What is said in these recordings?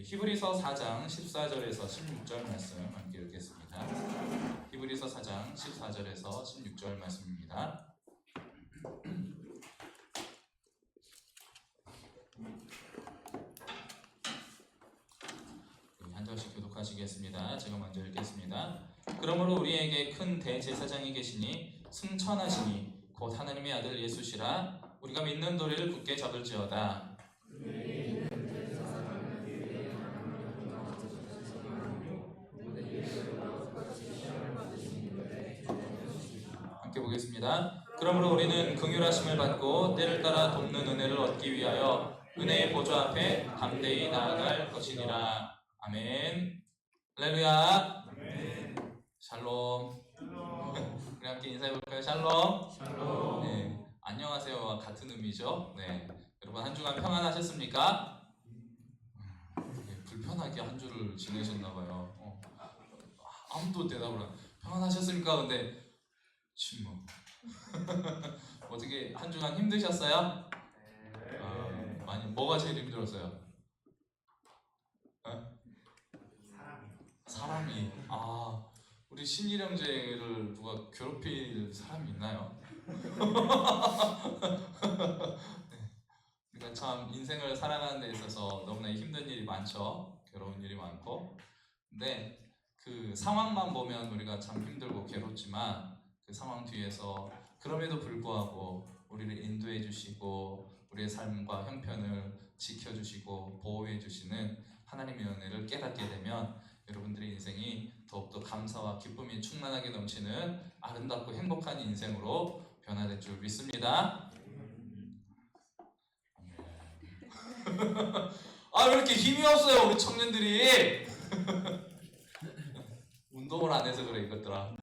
히브리서 4장 14절에서 16절 말씀 함께 읽겠습니다. 히브리서 4장 14절에서 16절 말씀입니다. 한 절씩 교독하시겠습니다. 제가 먼저 읽겠습니다. 그러므로 우리에게 큰 대제사장이 계시니 승천하시니 곧 하나님의 아들 예수시라. 우리가 믿는 도리를 굳게 잡을지어다. 함께 보겠습니다. 그러므로 우리는 긍휼하심을 받고 때를 따라 돕는 은혜를 얻기 위하여 은혜의 보좌 앞에 담대히 나아갈 것이니라. 아멘. 할렐루야. 아멘. 샬롬. 샬롬. 우리 함께 인사해볼까요? 샬롬. 샬롬. 네, 안녕하세요와 같은 의미죠. 네, 여러분 한 주간 평안하셨습니까? 불편하게 한 주를 지내셨나봐요. 아무도 대답을 안. 평안하셨습니까? 근데 침묵. 어떻게 한 주간 힘드셨어요? 많이. 뭐가 제일 힘들었어요? 사람이. 우리 신일 형제를 누가 괴롭힐 사람이 있나요? 그러니까 참 인생을 살아가는 데 있어서 너무나 힘든 일이 많죠. 괴로운 일이 많고. 근데 그 상황만 보면 우리가 참 힘들고 괴롭지만 그 상황 뒤에서 그럼에도 불구하고 우리를 인도해 주시고 우리의 삶과 형편을 지켜주시고 보호해 주시는 하나님의 은혜를 깨닫게 되면 여러분들의 인생이 더욱더 감사와 기쁨이 충만하게 넘치는 아름답고 행복한 인생으로 변화될 줄 믿습니다. 왜 이렇게 힘이 없어요 우리 청년들이. 운동을 안 해서 그래 이것들아.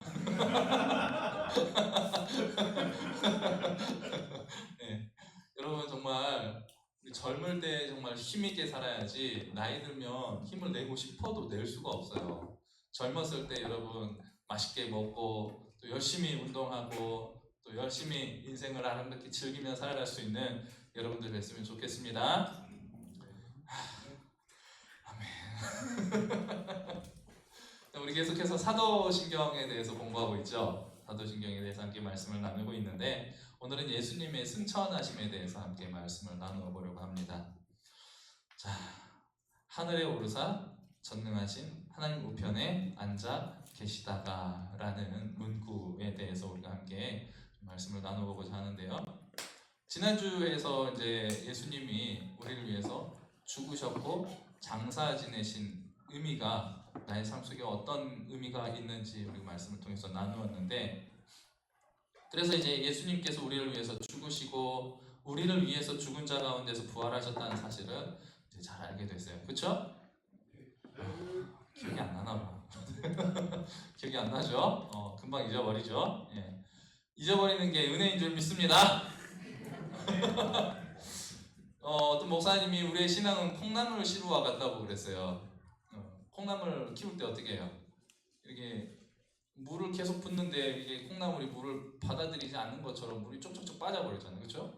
네. 여러분 정말 우리 젊을 때 정말 힘있게 살아야지 나이 들면 힘을 내고 싶어도 낼 수가 없어요. 젊었을 때 여러분 맛있게 먹고 또 열심히 운동하고 또 열심히 인생을 아름답게 즐기며 살아갈 수 있는 여러분들 됐으면 좋겠습니다. 아멘. 우리 계속해서 사도신경에 대해서 공부하고 있죠. 사도신경에 대해서 함께 말씀을 나누고 있는데 오늘은 예수님의 승천하심에 대해서 함께 말씀을 나누어 보려고 합니다. 자, 하늘에 오르사 전능하신 하나님 우편에 앉아 계시다가 라는 문구에 대해서 우리가 함께 말씀을 나눠보고자 하는데요. 지난주에서 이제 예수님이 우리를 위해서 죽으셨고 장사 지내신 의미가 나의 삶 속에 어떤 의미가 있는지 우리 말씀을 통해서 나누었는데, 그래서 이제 예수님께서 우리를 위해서 죽으시고 우리를 위해서 죽은 자 가운데서 부활하셨다는 사실은 이제 잘 알게 됐어요. 그렇죠? 기억이 안 나나 봐. 기억이 안 나죠? 금방 잊어버리죠. 예. 잊어버리는 게 은혜인 줄 믿습니다. 어떤 목사님이 우리의 신앙은 콩나물 시루와 같다고 그랬어요. 콩나물 키울 때 어떻게 해요? 이렇게 물을 계속 붓는데 이게 콩나물이 물을 받아들이지 않는 것처럼 물이 쪽쪽쪽 빠져버리잖아요. 그렇죠?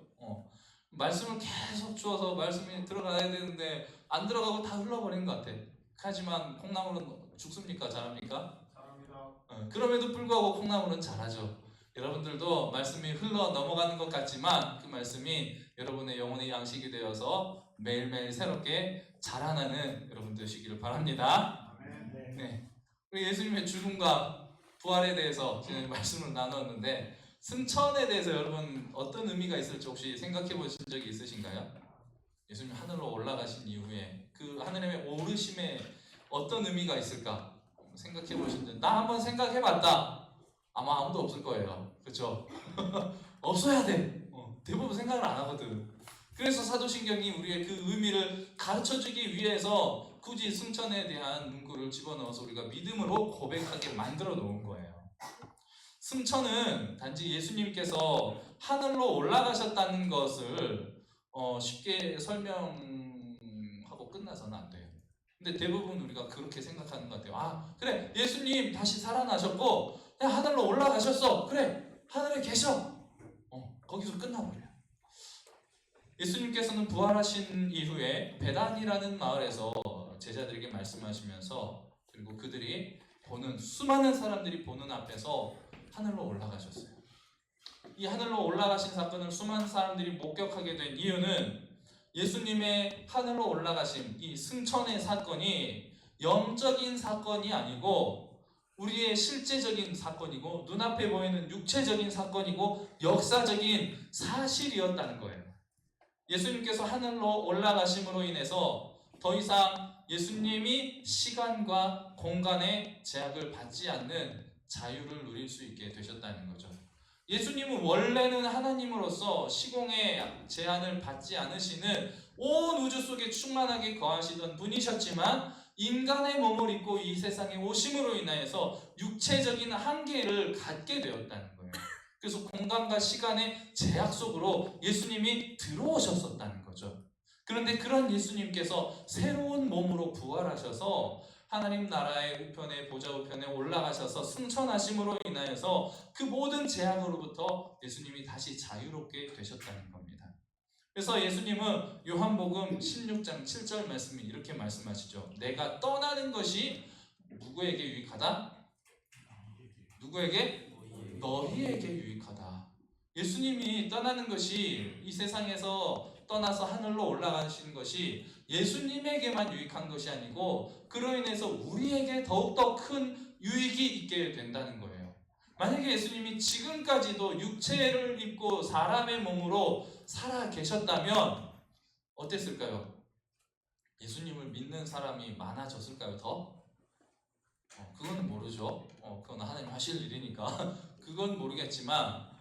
말씀을 계속 주어서 말씀이 들어가야 되는데 안 들어가고 다 흘러버리는 것 같아. 하지만 콩나물은 죽습니까? 자랍니까? 잘합니다. 그럼에도 불구하고 콩나물은 자라죠. 여러분들도 말씀이 흘러 넘어가는 것 같지만 그 말씀이 여러분의 영혼의 양식이 되어서 매일매일 새롭게 자라나는 여러분 되시기를 바랍니다. 아멘. 네. 우리 예수님의 죽음과 부활에 대해서 지금 말씀을 나눴는데 승천에 대해서 여러분 어떤 의미가 있을지 혹시 생각해 보신 적이 있으신가요? 예수님 하늘로 올라가신 이후에 그 하늘에 오르심에 어떤 의미가 있을까 생각해 보신 적? 나 한번 생각해 봤다. 아마 아무도 없을 거예요. 그렇죠? 없어야 돼. 대부분 생각을 안 하거든. 그래서 사도신경이 우리의 그 의미를 가르쳐주기 위해서 굳이 승천에 대한 문구를 집어넣어서 우리가 믿음으로 고백하게 만들어 놓은 거예요. 승천은 단지 예수님께서 하늘로 올라가셨다는 것을 쉽게 설명하고 끝나서는 안 돼요. 근데 대부분 우리가 그렇게 생각하는 것 같아요. 그래, 예수님 다시 살아나셨고 하늘로 올라가셨어. 그래, 하늘에 계셔. 거기서 끝나버려요. 예수님께서는 부활하신 이후에 베단이라는 마을에서 제자들에게 말씀하시면서 그리고 그들이 보는 수많은 사람들이 보는 앞에서 하늘로 올라가셨어요. 이 하늘로 올라가신 사건을 수많은 사람들이 목격하게 된 이유는 예수님의 하늘로 올라가신 이 승천의 사건이 영적인 사건이 아니고 우리의 실제적인 사건이고 눈앞에 보이는 육체적인 사건이고 역사적인 사실이었다는 거예요. 예수님께서 하늘로 올라가심으로 인해서 더 이상 예수님이 시간과 공간의 제약을 받지 않는 자유를 누릴 수 있게 되셨다는 거죠. 예수님은 원래는 하나님으로서 시공의 제한을 받지 않으시는 온 우주 속에 충만하게 거하시던 분이셨지만 인간의 몸을 입고 이 세상에 오심으로 인하여서 육체적인 한계를 갖게 되었다는 거예요. 그래서 공간과 시간의 제약 속으로 예수님이 들어오셨었다는 거죠. 그런데 그런 예수님께서 새로운 몸으로 부활하셔서 하나님 나라의 우편에 보좌 우편에 올라가셔서 승천하심으로 인하여서 그 모든 제약으로부터 예수님이 다시 자유롭게 되셨다는 겁니다. 그래서 예수님은 요한복음 16장 7절 말씀이 이렇게 말씀하시죠. 내가 떠나는 것이 누구에게 유익하다? 누구에게? 너희에게 유익하다. 예수님이 떠나는 것이 이 세상에서 떠나서 하늘로 올라가신 것이 예수님에게만 유익한 것이 아니고 그로 인해서 우리에게 더욱더 큰 유익이 있게 된다는 거예요. 만약에 예수님이 지금까지도 육체를 입고 사람의 몸으로 살아 계셨다면 어땠을까요? 예수님을 믿는 사람이 많아졌을까요? 더? 그건 모르죠. 그건 하나님 하실 일이니까 그건 모르겠지만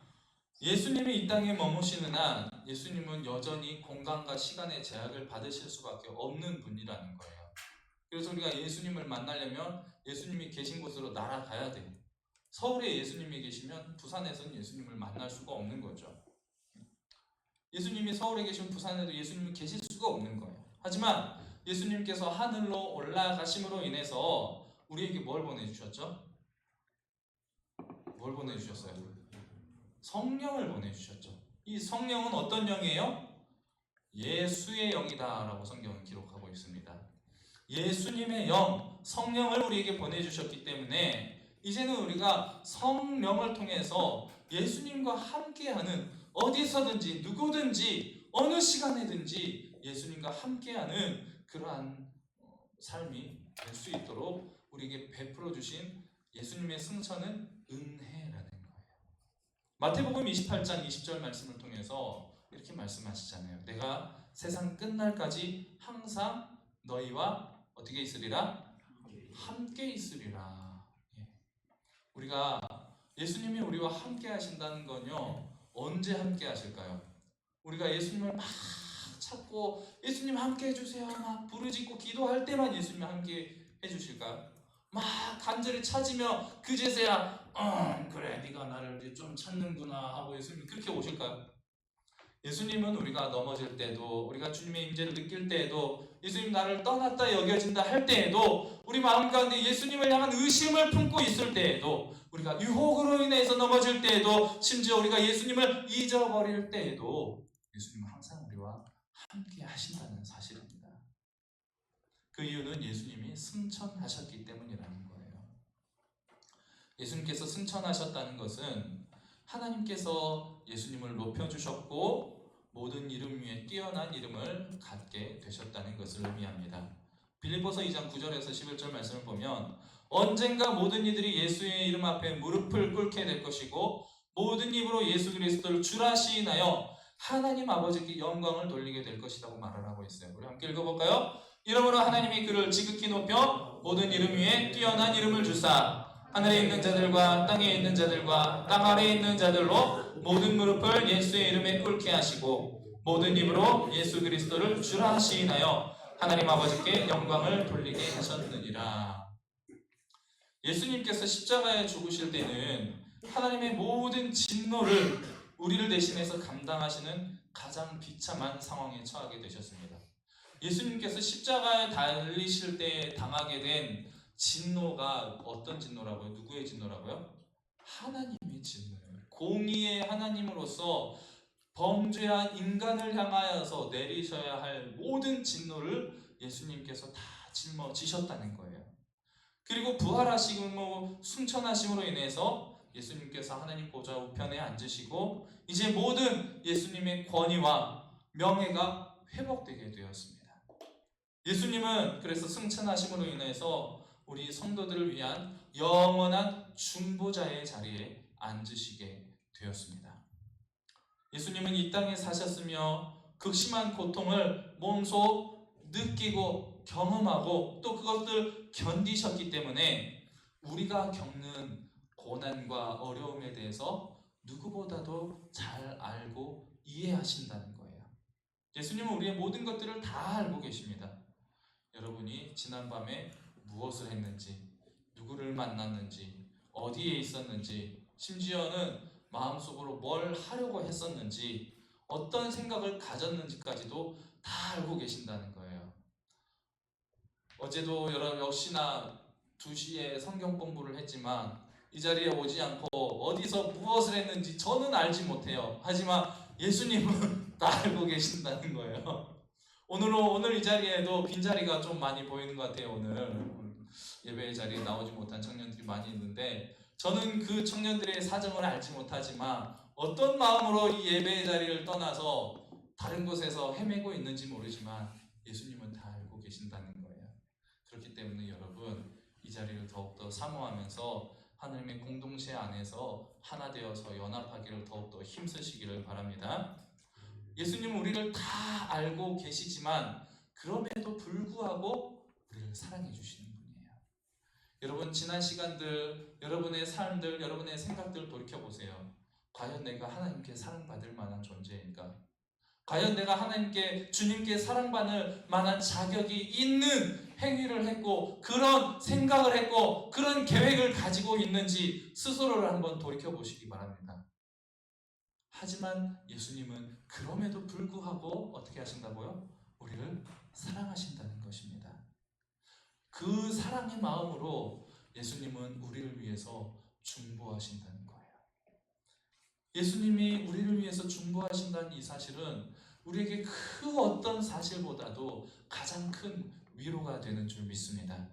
예수님이 이 땅에 머무시는 한 예수님은 여전히 공간과 시간의 제약을 받으실 수밖에 없는 분이라는 거예요. 그래서 우리가 예수님을 만나려면 예수님이 계신 곳으로 날아가야 돼요. 서울에 예수님이 계시면 부산에서는 예수님을 만날 수가 없는 거죠. 예수님이 서울에 계시면 부산에도 예수님이 계실 수가 없는 거예요. 하지만 예수님께서 하늘로 올라가심으로 인해서 우리에게 뭘 보내주셨죠? 뭘 보내주셨어요? 성령을 보내주셨죠. 이 성령은 어떤 영이에요? 예수의 영이다 라고 성경은 기록하고 있습니다. 예수님의 영, 성령을 우리에게 보내주셨기 때문에 이제는 우리가 성령을 통해서 예수님과 함께하는 어디서든지 누구든지 어느 시간에든지 예수님과 함께하는 그러한 삶이 될 수 있도록 우리에게 베풀어 주신 예수님의 승천은 은혜라는 거예요. 마태복음 28장 20절 말씀을 통해서 이렇게 말씀하시잖아요. 내가 세상 끝날까지 항상 너희와 어떻게 있으리라? 함께 있으리라. 우리가 예수님이 우리와 함께 하신다는 건요, 언제 함께 하실까요? 우리가 예수님을 막 찾고 예수님 함께 해주세요 막 부르짖고 기도할 때만 예수님 함께 해주실까요? 막 간절히 찾으며 그제서야 그래 네가 나를 좀 찾는구나 하고 예수님이 그렇게 오실까요? 예수님은 우리가 넘어질 때도 우리가 주님의 임재를 느낄 때에도 예수님 나를 떠났다 여겨진다 할 때에도 우리 마음 가운데 예수님을 향한 의심을 품고 있을 때에도 우리가 유혹으로 인해서 넘어질 때에도 심지어 우리가 예수님을 잊어버릴 때에도 예수님은 항상 우리와 함께 하신다는 사실입니다. 그 이유는 예수님이 승천하셨기 때문이라는 거예요. 예수님께서 승천하셨다는 것은 하나님께서 예수님을 높여주셨고 모든 이름 위에 뛰어난 이름을 갖게 되셨다는 것을 의미합니다. 빌립보서 2장 9절에서 11절 말씀을 보면 언젠가 모든 이들이 예수의 이름 앞에 무릎을 꿇게 될 것이고 모든 입으로 예수 그리스도를 주라 시인하여 하나님 아버지께 영광을 돌리게 될 것이라고 말을 하고 있어요. 우리 함께 읽어볼까요? 이러므로 하나님이 그를 지극히 높여 모든 이름 위에 뛰어난 이름을 주사 하늘에 있는 자들과 땅에 있는 자들과 땅 아래에 있는 자들로 모든 무릎을 예수의 이름에 꿇게 하시고 모든 입으로 예수 그리스도를 주라 시인하여 하나님 아버지께 영광을 돌리게 하셨느니라. 예수님께서 십자가에 죽으실 때는 하나님의 모든 진노를 우리를 대신해서 감당하시는 가장 비참한 상황에 처하게 되셨습니다. 예수님께서 십자가에 달리실 때 당하게 된 진노가 어떤 진노라고요? 누구의 진노라고요? 하나님의 진노예요. 공의의 하나님으로서 범죄한 인간을 향하여서 내리셔야 할 모든 진노를 예수님께서 다 짊어지셨다는 거예요. 그리고 부활하시고 승천하심으로 인해서 예수님께서 하나님 보좌 우편에 앉으시고 이제 모든 예수님의 권위와 명예가 회복되게 되었습니다. 예수님은 그래서 승천하심으로 인해서 우리 성도들을 위한 영원한 중보자의 자리에 앉으시게 되었습니다. 예수님은 이 땅에 사셨으며 극심한 고통을 몸소 느끼고 경험하고 또 그것을 견디셨기 때문에 우리가 겪는 고난과 어려움에 대해서 누구보다도 잘 알고 이해하신다는 거예요. 예수님은 우리의 모든 것들을 다 알고 계십니다. 여러분이 지난밤에 무엇을 했는지, 누구를 만났는지, 어디에 있었는지, 심지어는 마음속으로 뭘 하려고 했었는지, 어떤 생각을 가졌는지까지도 다 알고 계신다는 거예요. 어제도 역시나 2시에 성경 공부를 했지만 이 자리에 오지 않고 어디서 무엇을 했는지 저는 알지 못해요. 하지만 예수님은 다 알고 계신다는 거예요. 오늘 이 자리에도 빈자리가 좀 많이 보이는 것 같아요. 오늘 예배 자리에 나오지 못한 청년들이 많이 있는데 저는 그 청년들의 사정을 알지 못하지만 어떤 마음으로 이 예배 자리를 떠나서 다른 곳에서 헤매고 있는지 모르지만 예수님은 다 알고 계신다는 거예요. 그렇기 때문에 여러분 이 자리를 더욱더 사모하면서 하나님의 공동체 안에서 하나 되어서 연합하기를 더욱더 힘쓰시기를 바랍니다. 예수님은 우리를 다 알고 계시지만 그럼에도 불구하고 우리를 사랑해 주시는 분이에요. 여러분 지난 시간들, 여러분의 삶들, 여러분의 생각들 돌이켜보세요. 과연 내가 하나님께 사랑받을 만한 존재인가? 과연 내가 하나님께, 주님께 사랑받을 만한 자격이 있는 행위를 했고 그런 생각을 했고 그런 계획을 가지고 있는지 스스로를 한번 돌이켜보시기 바랍니다. 하지만 예수님은 그럼에도 불구하고 어떻게 하신다고요? 우리를 사랑하신다는 것입니다. 그 사랑의 마음으로 예수님은 우리를 위해서 중보하신다는 거예요. 예수님이 우리를 위해서 중보하신다는 이 사실은 우리에게 그 어떤 사실보다도 가장 큰 위로가 되는 줄 믿습니다.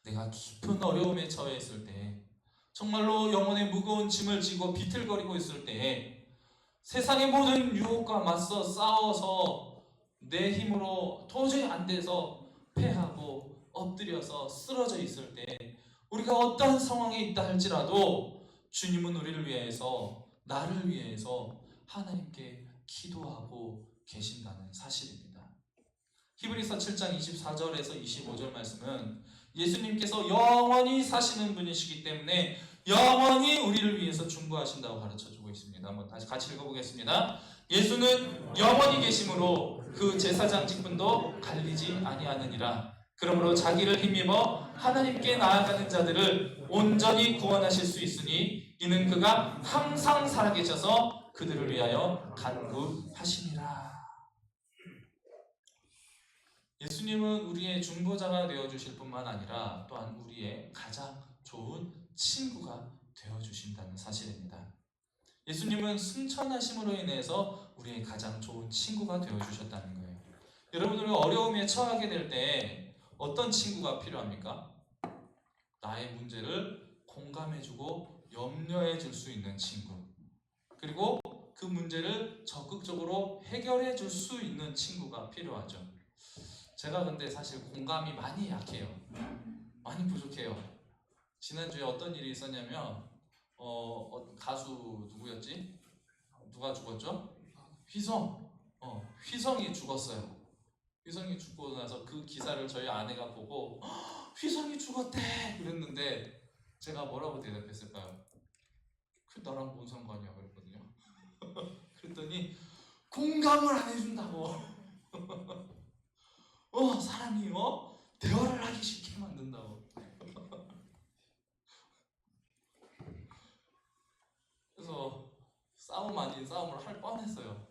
내가 깊은 어려움에 처해 있을 때, 정말로 영혼의 무거운 짐을 지고 비틀거리고 있을 때, 세상의 모든 유혹과 맞서 싸워서 내 힘으로 도저히 안 돼서 패하고 엎드려서 쓰러져 있을 때, 우리가 어떠한 상황에 있다 할지라도 주님은 우리를 위해서, 나를 위해서 하나님께 기도하고 계신다는 사실입니다. 히브리서 7장 24절에서 25절 말씀은 예수님께서 영원히 사시는 분이시기 때문에 영원히 우리를 위해서 중보하신다고 가르쳐주고 있습니다. 한번 다시 같이 읽어보겠습니다. 예수는 영원히 계심으로 그 제사장 직분도 갈리지 아니하느니라. 그러므로 자기를 힘입어 하나님께 나아가는 자들을 온전히 구원하실 수 있으니 이는 그가 항상 살아계셔서 그들을 위하여 간구하시니라. 예수님은 우리의 중보자가 되어주실 뿐만 아니라 또한 우리의 가장 좋은 친구가 되어주신다는 사실입니다. 예수님은 승천하심으로 인해서 우리의 가장 좋은 친구가 되어주셨다는 거예요. 여러분들은 어려움에 처하게 될 때 어떤 친구가 필요합니까? 나의 문제를 공감해주고 염려해줄 수 있는 친구, 그리고 그 문제를 적극적으로 해결해줄 수 있는 친구가 필요하죠. 제가 근데 사실 공감이 많이 약해요. 많이 부족해요. 지난주에 어떤 일이 있었냐면 가수 누구였지? 누가 죽었죠? 휘성. 휘성이 죽었어요. 휘성이 죽고 나서 그 기사를 저희 아내가 보고 휘성이 죽었대 그랬는데 제가 뭐라고 대답했을까요? 그 나랑 뭔 상관이야 그랬거든요. 그랬더니 공감을 안 해준다고. 사람이 대화를 하기 싫게 만든다고. 그래서 싸움 아닌 싸움을 할 뻔했어요.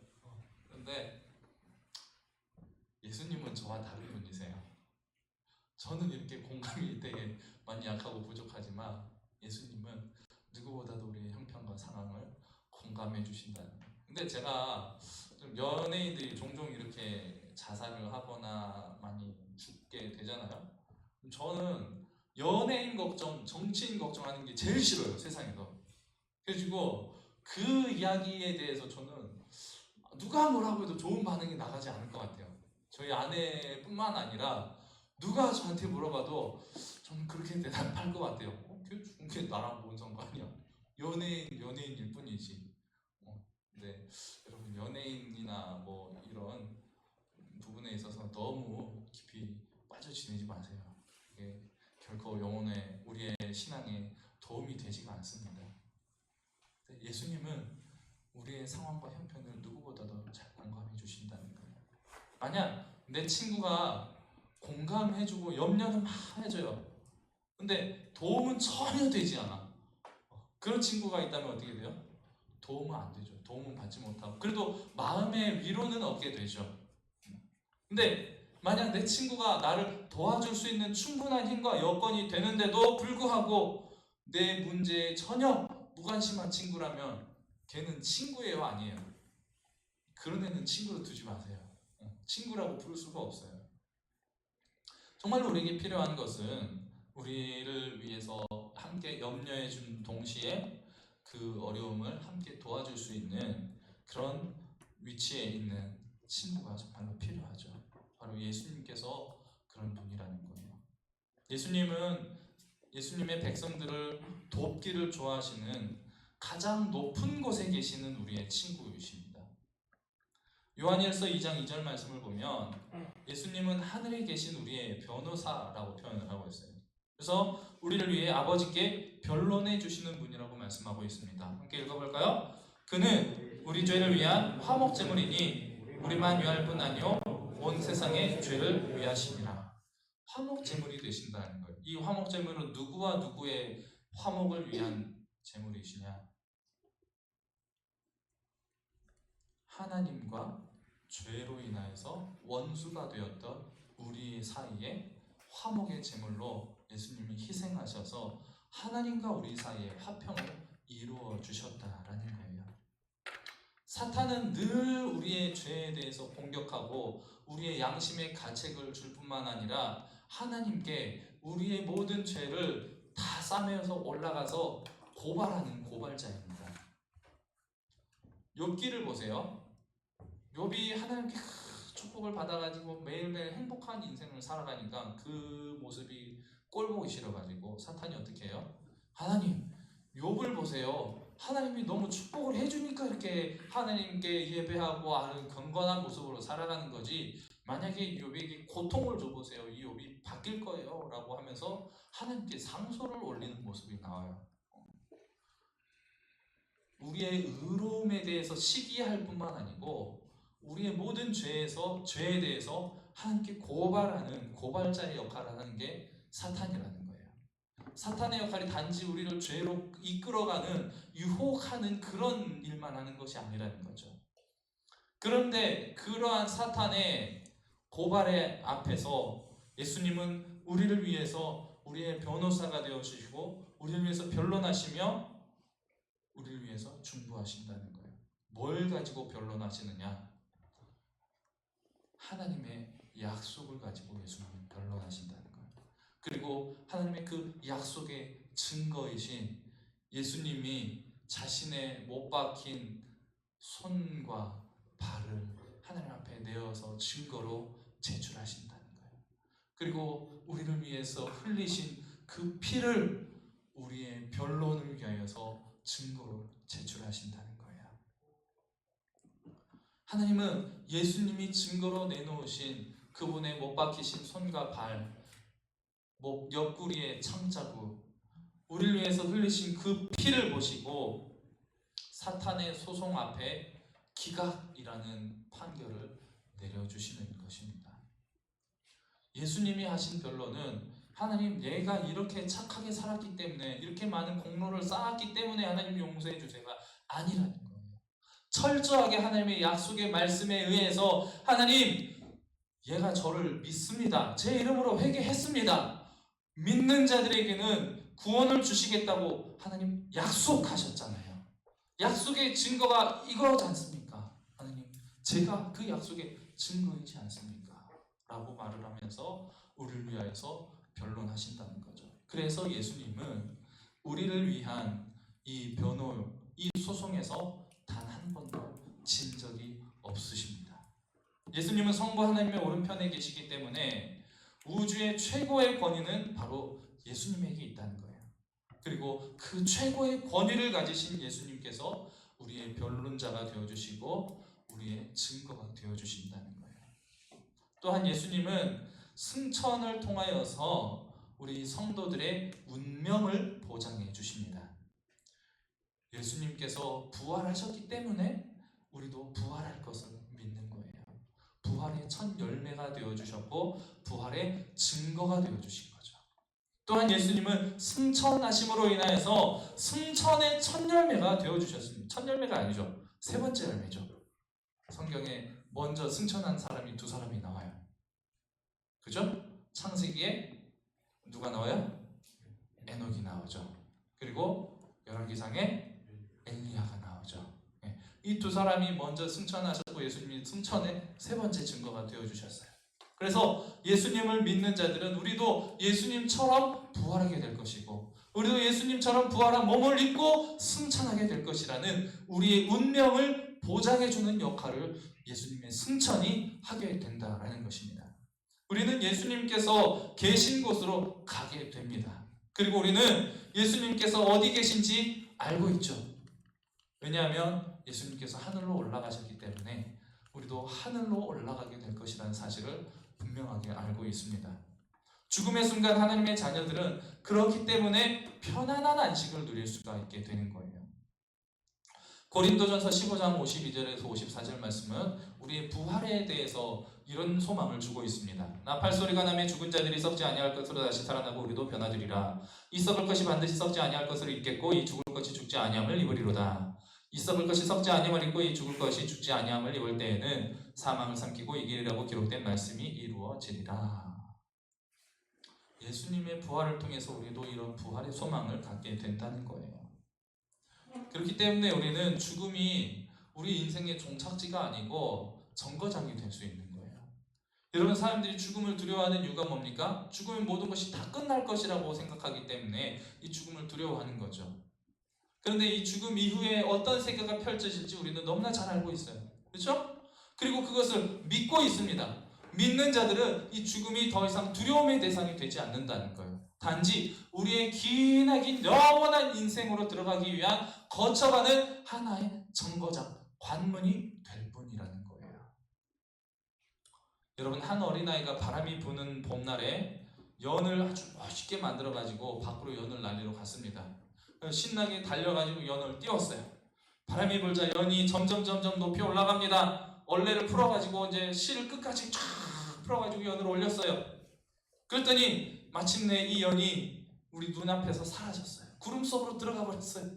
그런데 예수님은 저와 다른 분이세요. 저는 이렇게 공감이 되게 많이 약하고 부족하지만 예수님은 누구보다도 우리의 형편과 상황을 공감해 주신다는 거예요. 근데 제가 좀 연예인들이 종종 이렇게 자살을 하거나 많이 죽게 되잖아요. 저는 연예인 걱정, 정치인 걱정하는 게 제일 싫어요, 세상에서. 그래가지고 그 이야기에 대해서 저는 누가 뭐라고 해도 좋은 반응이 나가지 않을 것 같아요. 저희 아내뿐만 아니라 누가 저한테 물어봐도 저는 그렇게 대답할 것 같아요. 걔 죽은 게 나랑 뭔 상관이야? 연예인일 뿐이지. 근데 여러분, 연예인이나 뭐 이런 부분에 있어서 너무 깊이 빠져 지내지 마세요. 이게 결코 영혼의 우리의 신앙에 도움이 되지가 않습니다. 예수님은 우리의 상황과 형편을 누구보다도 잘 공감해 주신다는 거예요. 만약 내 친구가 공감해주고 염려는 막 해줘요. 근데 도움은 전혀 되지 않아. 그런 친구가 있다면 어떻게 돼요? 도움은 안 되죠. 도움은 받지 못하고 그래도 마음의 위로는 얻게 되죠. 근데 만약 내 친구가 나를 도와줄 수 있는 충분한 힘과 여건이 되는데도 불구하고 내 문제에 전혀 무관심한 친구라면 걔는 친구예요, 아니에요? 그런 애는 친구로 두지 마세요. 친구라고 부를 수가 없어요. 정말로 우리에게 필요한 것은 우리를 위해서 함께 염려해 준 동시에 그 어려움을 함께 도와줄 수 있는 그런 위치에 있는 친구가 정말로 필요하죠. 바로 예수님께서 그런 분이라는 거예요. 예수님은 예수님의 백성들을 돕기를 좋아하시는 가장 높은 곳에 계시는 우리의 친구이십니다. 요한일서 2장 2절 말씀을 보면 예수님은 하늘에 계신 우리의 변호사라고 표현을 하고 있어요. 그래서 우리를 위해 아버지께 변론해 주시는 분이라고 말씀하고 있습니다. 함께 읽어볼까요? 그는 우리 죄를 위한 화목제물이니 우리만 위할 뿐 아니요 온 세상의 죄를 위하시니라. 화목제물이 되신다는 거예요. 이 화목제물은 누구와 누구의 화목을 위한 제물이시냐? 하나님과 죄로 인하여서 원수가 되었던 우리 사이에 화목의 제물로 예수님이 희생하셔서 하나님과 우리 사이에 화평을 이루어 주셨다라는 거예요. 사탄은 늘 우리의 죄에 대해서 공격하고 우리의 양심의 가책을 줄 뿐만 아니라 하나님께 우리의 모든 죄를 다 싸매어서 올라가서 고발하는 고발자입니다. 욥기를 보세요. 욥이 하나님께 축복을 받아가지고 매일매일 행복한 인생을 살아가니까 그 모습이 꼴보기 싫어가지고 사탄이 어떻게 해요? 하나님, 욥을 보세요. 하나님이 너무 축복을 해주니까 이렇게 하나님께 예배하고 아는 경건한 모습으로 살아가는 거지, 만약에 욥에게 고통을 줘보세요. 이 욥이 바뀔 거예요 라고 하면서 하나님께 상소를 올리는 모습이 나와요. 우리의 의로움에 대해서 시기할 뿐만 아니고 우리의 모든 죄에 대해서 하나님께 고발하는 고발자의 역할을 하는 게 사탄이라는 거예요. 사탄의 역할이 단지 우리를 죄로 이끌어가는, 유혹하는 그런 일만 하는 것이 아니라는 거죠. 그런데 그러한 사탄의 고발의 앞에서 예수님은 우리를 위해서 우리의 변호사가 되어주시고 우리를 위해서 변론하시며 우리를 위해서 중보하신다는 거예요. 뭘 가지고 변론하시느냐? 하나님의 약속을 가지고 예수님은 변론하신다는 거예요. 그리고 하나님의 그 약속의 증거이신 예수님이 자신의 못 박힌 손과 발을 하나님 앞에 내어서 증거로 제출하신다는 거예요. 그리고 우리를 위해서 흘리신 그 피를 우리의 변론을 위하여서 증거로 제출하신다는 거예요. 하나님은 예수님이 증거로 내놓으신 그분의 못 박히신 손과 발, 옆구리의 창자국, 우리를 위해서 흘리신 그 피를 보시고 사탄의 소송 앞에 기각이라는 판결을 내려주시는 것입니다. 예수님이 하신 변론은 하나님, 얘가 이렇게 착하게 살았기 때문에, 이렇게 많은 공로를 쌓았기 때문에 하나님 용서해 주세요가 아니라는 거예요. 철저하게 하나님의 약속의 말씀에 의해서 하나님, 얘가 저를 믿습니다. 제 이름으로 회개했습니다. 믿는 자들에게는 구원을 주시겠다고 하나님 약속하셨잖아요. 약속의 증거가 이거지 않습니까? 하나님, 제가 그 약속에 증거이지 않습니까? 라고 말을 하면서 우리를 위하여서 변론하신다는 거죠. 그래서 예수님은 우리를 위한 이 이 소송에서 단 한 번도 진 적이 없으십니다. 예수님은 성부 하나님의 오른편에 계시기 때문에 우주의 최고의 권위는 바로 예수님에게 있다는 거예요. 그리고 그 최고의 권위를 가지신 예수님께서 우리의 변론자가 되어주시고 우리의 증거가 되어주신다는 거예요. 또한 예수님은 승천을 통하여서 우리 성도들의 운명을 보장해 주십니다. 예수님께서 부활하셨기 때문에 우리도 부활할 것을 믿는 거예요. 부활의 첫 열매가 되어주셨고 부활의 증거가 되어주신 거죠. 또한 예수님은 승천하심으로 인하여서 승천의 첫 열매가 되어주셨습니다. 첫 열매가 아니죠. 세 번째 열매죠. 성경에 먼저 승천한 사람이 두 사람이 나와요. 그죠? 창세기에 누가 나와요? 에녹이 나오죠. 그리고 열왕기상에 엘리야가 나오죠. 이 두 사람이 먼저 승천하셨고 예수님이 승천의 세 번째 증거가 되어주셨어요. 그래서 예수님을 믿는 자들은 우리도 예수님처럼 부활하게 될 것이고 우리도 예수님처럼 부활한 몸을 입고 승천하게 될 것이라는 우리의 운명을 보장해주는 역할을 예수님의 승천이 하게 된다라는 것입니다. 우리는 예수님께서 계신 곳으로 가게 됩니다. 그리고 우리는 예수님께서 어디 계신지 알고 있죠. 왜냐하면 예수님께서 하늘로 올라가셨기 때문에 우리도 하늘로 올라가게 될 것이라는 사실을 분명하게 알고 있습니다. 죽음의 순간 하나님의 자녀들은 그렇기 때문에 편안한 안식을 누릴 수가 있게 되는 거예요. 고린도전서 15장 52절에서 54절 말씀은 우리의 부활에 대해서 이런 소망을 주고 있습니다. 나팔소리가 나며 죽은 자들이 썩지 아니할 것으로 다시 살아나고 우리도 변화되리라. 이 썩을 것이 반드시 썩지 아니할 것을 입겠고 이 죽을 것이 죽지 아니함을 입으리로다. 이 썩을 것이 썩지 아니함을 입고 이 죽을 것이 죽지 아니함을 입을 때에는 사망을 삼키고 이기리라고 기록된 말씀이 이루어지리라. 예수님의 부활을 통해서 우리도 이런 부활의 소망을 갖게 된다는 거예요. 그렇기 때문에 우리는 죽음이 우리 인생의 종착지가 아니고 정거장이 될 수 있는 거예요. 여러분, 사람들이 죽음을 두려워하는 이유가 뭡니까? 죽으면 모든 것이 다 끝날 것이라고 생각하기 때문에 이 죽음을 두려워하는 거죠. 그런데 이 죽음 이후에 어떤 세계가 펼쳐질지 우리는 너무나 잘 알고 있어요. 그렇죠? 그리고 그것을 믿고 있습니다. 믿는 자들은 이 죽음이 더 이상 두려움의 대상이 되지 않는다는 거예요. 단지 우리의 기나긴 영원한 인생으로 들어가기 위한 거쳐가는 하나의 정거장, 관문이 될 뿐이라는 거예요. 여러분, 한 어린아이가 바람이 부는 봄날에 연을 아주 멋있게 만들어가지고 밖으로 연을 날리러 갔습니다. 신나게 달려가지고 연을 띄웠어요. 바람이 불자 연이 점점 높이 올라갑니다. 얼레를 풀어가지고 이제 실을 끝까지 쫙 풀어가지고 연을 올렸어요. 그랬더니 마침내 이 연이 우리 눈앞에서 사라졌어요. 구름 속으로 들어가 버렸어요.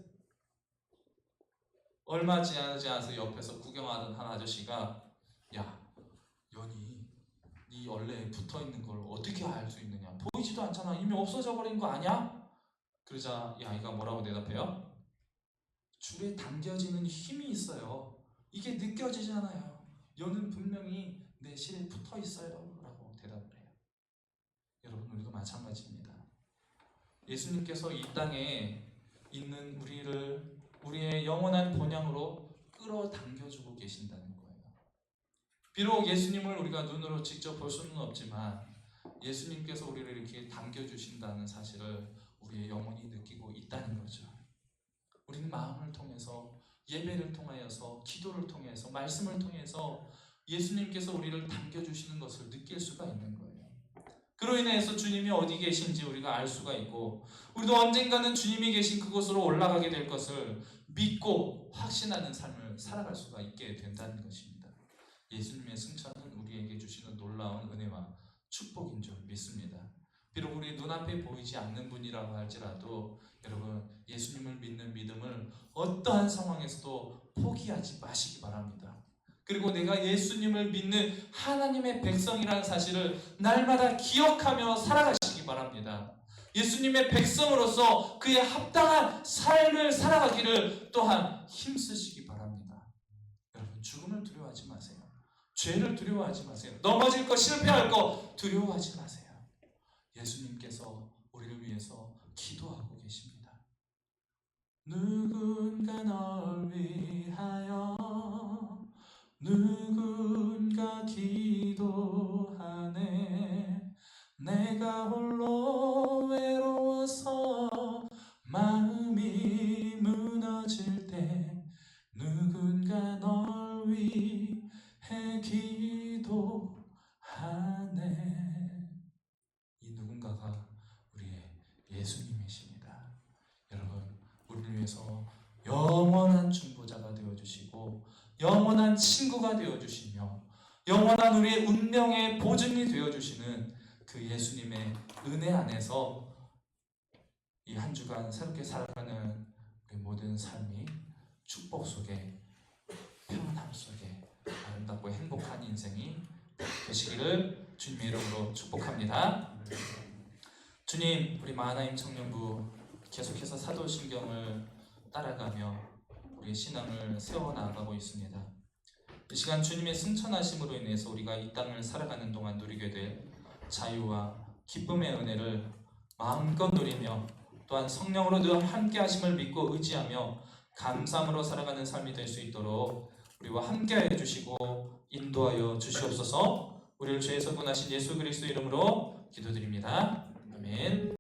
얼마 지나지 않아서 옆에서 구경하던 한 아저씨가 야, 연이 네 얼레에 붙어있는 걸 어떻게 알 수 있느냐? 보이지도 않잖아. 이미 없어져 버린 거 아니야? 그러자 이 아이가 뭐라고 대답해요? 줄에 당겨지는 힘이 있어요. 이게 느껴지잖아요. 연은 분명히 내 실에 붙어 있어요. 라고 대답을 해요. 여러분, 우리도 마찬가지입니다. 예수님께서 이 땅에 있는 우리의 영원한 본향으로 끌어당겨주고 계신다는 거예요. 비록 예수님을 우리가 눈으로 직접 볼 수는 없지만 예수님께서 우리를 이렇게 당겨주신다는 사실을 우리의 영혼이 느끼고 있다는 거죠. 우리는 마음을 통해서, 예배를 통하여서, 기도를 통해서, 말씀을 통해서 예수님께서 우리를 당겨주시는 것을 느낄 수가 있는 거예요. 그로 인해서 주님이 어디 계신지 우리가 알 수가 있고 우리도 언젠가는 주님이 계신 그곳으로 올라가게 될 것을 믿고 확신하는 삶을 살아갈 수가 있게 된다는 것입니다. 예수님의 승천은 우리에게 주시는 놀라운 은혜와 축복인 줄 믿습니다. 비록 우리 눈앞에 보이지 않는 분이라고 할지라도 여러분, 예수님을 믿는 믿음을 어떠한 상황에서도 포기하지 마시기 바랍니다. 그리고 내가 예수님을 믿는 하나님의 백성이라는 사실을 날마다 기억하며 살아가시기 바랍니다. 예수님의 백성으로서 그의 합당한 삶을 살아가기를 또한 힘쓰시기 바랍니다. 여러분, 죽음을 두려워하지 마세요. 죄를 두려워하지 마세요. 넘어질 거, 실패할 거 두려워하지 마세요. 예수님께서 우리를 위해서 기도하고 계십니다. 누군가 널 위하여 누군가 기도하네. 내가 홀로 외로워서 마음이 무너질 때 누군가 널 위해 기도하네. 이 누군가가 우리의 예수님이십니다. 여러분, 우리를 위해서 영원한 중보자가 되어주시고 영원한 친구가 되어주시며 영원한 우리의 운명의 보증이 되어주시는 그 예수님의 은혜 안에서 이 한 주간 새롭게 살아가는 우리 모든 삶이 축복 속에, 평안함 속에 아름답고 행복한 인생이 되시기를 주님의 이름으로 축복합니다. 주님, 우리 마하나임 청년부 계속해서 사도신경을 따라가며 우리의 신앙을 세워나가고 있습니다. 이 시간 주님의 승천하심으로 인해서 우리가 이 땅을 살아가는 동안 누리게 될 자유와 기쁨의 은혜를 마음껏 누리며 또한 성령으로 늘 함께 하심을 믿고 의지하며 감사함으로 살아가는 삶이 될 수 있도록 우리와 함께하여 주시고 인도하여 주시옵소서. 우리를 죄에서 구원하신 예수 그리스도 이름으로 기도드립니다. 아멘.